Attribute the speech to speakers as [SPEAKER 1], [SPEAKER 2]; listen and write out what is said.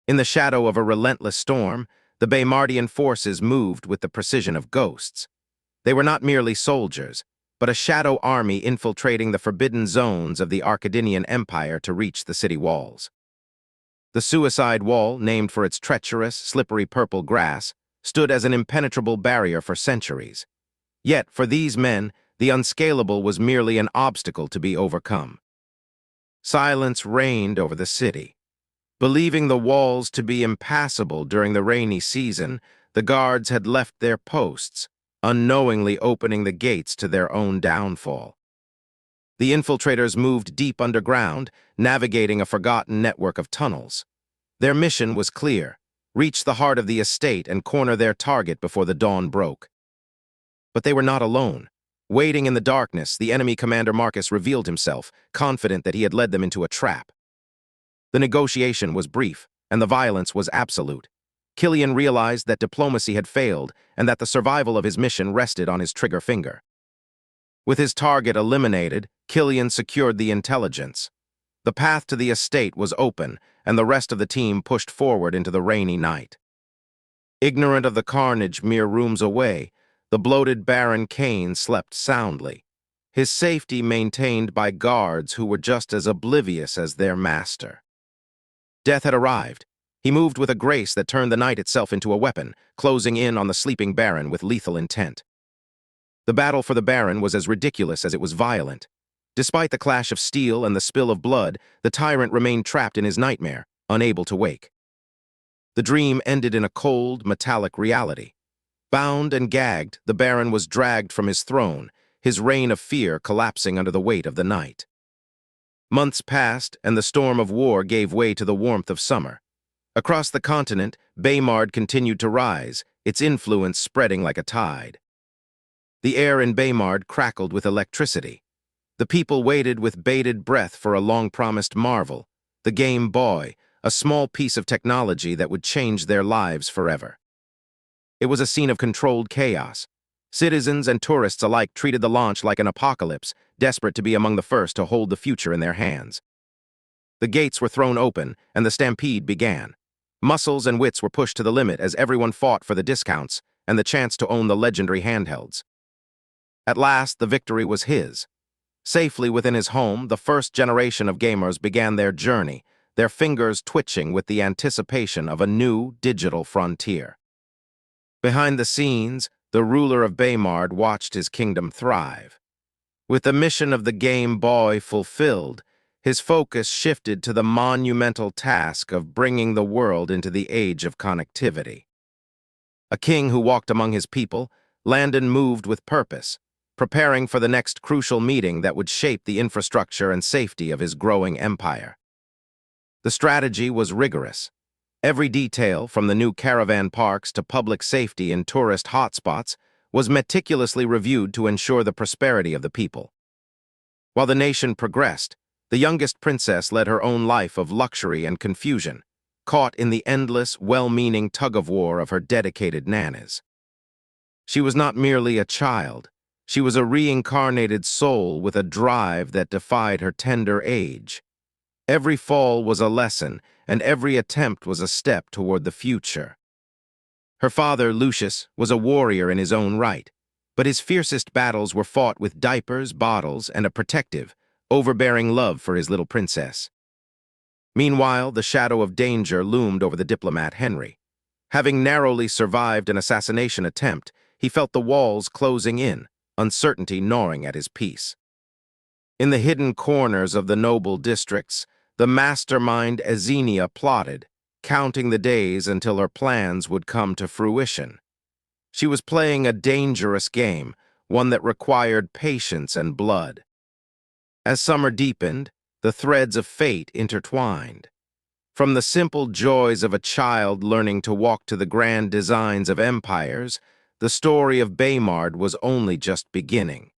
[SPEAKER 1] In the shadow of a relentless storm, the Baymardian forces moved with the precision of ghosts. They were not merely soldiers, but a shadow army infiltrating the forbidden zones of the Arcadinian Empire to reach the city walls. The Suicide Wall, named for its treacherous, slippery purple grass, stood as an impenetrable barrier for centuries. Yet, for these men, the unscalable was merely an obstacle to be overcome. Silence reigned over the city. Believing the walls to be impassable during the rainy season, the guards had left their posts, unknowingly opening the gates to their own downfall. The infiltrators moved deep underground, navigating a forgotten network of tunnels. Their mission was clear: reach the heart of the estate and corner their target before the dawn broke. But they were not alone. Waiting in the darkness, the enemy commander Marcus revealed himself, confident that he had led them into a trap. The negotiation was brief, and the violence was absolute. Killian realized that diplomacy had failed and that the survival of his mission rested on his trigger finger. With his target eliminated, Killian secured the intelligence. The path to the estate was open, and the rest of the team pushed forward into the rainy night. Ignorant of the carnage mere rooms away, the bloated Baron Kane slept soundly, his safety maintained by guards who were just as oblivious as their master. Death had arrived. He moved with a grace that turned the night itself into a weapon, closing in on the sleeping Baron with lethal intent. The battle for the Baron was as ridiculous as it was violent. Despite the clash of steel and the spill of blood, the tyrant remained trapped in his nightmare, unable to wake. The dream ended in a cold, metallic reality. Bound and gagged, the Baron was dragged from his throne, his reign of fear collapsing under the weight of the night. Months passed, and the storm of war gave way to the warmth of summer. Across the continent, Baymard continued to rise, its influence spreading like a tide. The air in Baymard crackled with electricity. The people waited with bated breath for a long-promised marvel, the Game Boy, a small piece of technology that would change their lives forever. It was a scene of controlled chaos. Citizens and tourists alike treated the launch like an apocalypse, desperate to be among the first to hold the future in their hands. The gates were thrown open, and the stampede began. Muscles and wits were pushed to the limit as everyone fought for the discounts and the chance to own the legendary handhelds. At last, the victory was his. Safely within his home, the first generation of gamers began their journey, their fingers twitching with the anticipation of a new digital frontier. Behind the scenes, the ruler of Baymard watched his kingdom thrive. With the mission of the Game Boy fulfilled, his focus shifted to the monumental task of bringing the world into the age of connectivity. A king who walked among his people, Landon moved with purpose, preparing for the next crucial meeting that would shape the infrastructure and safety of his growing empire. The strategy was rigorous. Every detail, from the new caravan parks to public safety in tourist hotspots, was meticulously reviewed to ensure the prosperity of the people. While the nation progressed, the youngest princess led her own life of luxury and confusion, caught in the endless, well-meaning tug-of-war of her dedicated nanas. She was not merely a child. She was a reincarnated soul with a drive that defied her tender age. Every fall was a lesson, and every attempt was a step toward the future. Her father, Lucius, was a warrior in his own right, but his fiercest battles were fought with diapers, bottles, and a protective, overbearing love for his little princess. Meanwhile, the shadow of danger loomed over the diplomat Henry. Having narrowly survived an assassination attempt, he felt the walls closing in, uncertainty gnawing at his peace. In the hidden corners of the noble districts, the mastermind Ashenara plotted, counting the days until her plans would come to fruition. She was playing a dangerous game, one that required patience and blood. As summer deepened, the threads of fate intertwined. From the simple joys of a child learning to walk to the grand designs of empires, the story of Baymard was only just beginning.